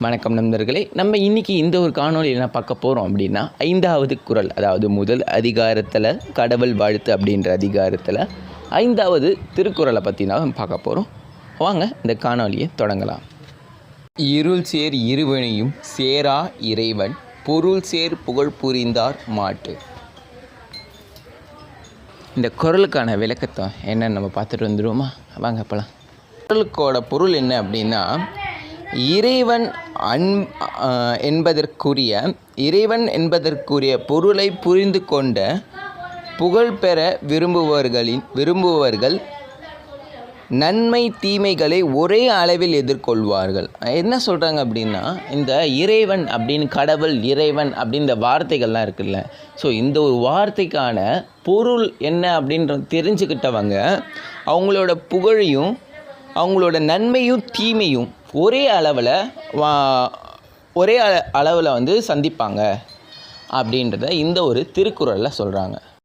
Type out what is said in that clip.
வணக்கம் நண்பர்களே, நம்ம இன்றைக்கி இந்த ஒரு காணொலியில் என்ன பார்க்க போகிறோம் அப்படின்னா, 5வது குறள், அதாவது முதல் அதிகாரத்தில் கடவுள் வாழ்த்து அப்படின்ற அதிகாரத்தில் 5வது திருக்குறளை பற்றி தான் பார்க்க போகிறோம். வாங்க இந்த காணொலியை தொடங்கலாம். இருள் சேர் இருவினையும் சேரா இறைவன் பொருள் சேர் புகழ் புரிந்தார் மாட்டு. இந்த குறளுக்கான விளக்கத்தை என்னன்னு நம்ம பார்த்துட்டு வந்துடுவோமா? வாங்க போகலாம். குறளுக்கோட பொருள் என்ன அப்படின்னா, இறைவன் என்பதற்குரிய பொருளை புரிந்து கொண்ட புகழ் பெற விரும்புபவர்கள் நன்மை தீமைகளை ஒரே அளவில் எதிர்கொள்வார்கள். என்ன சொல்கிறாங்க அப்படின்னா, இந்த இறைவன் அப்படின்னு, கடவுள், இறைவன் அப்படின்ற வார்த்தைகள்லாம் இருக்குல்ல, ஸோ இந்த ஒரு வார்த்தைக்கான பொருள் என்ன அப்படின்ற தெரிஞ்சுக்கிட்டவங்க அவங்களோட புகழையும் அவங்களோட நன்மையும் தீமையும் ஒரே அளவில் வந்து சந்திப்பாங்க அப்படின்றத இந்த ஒரு திருக்குறளில் சொல்கிறாங்க.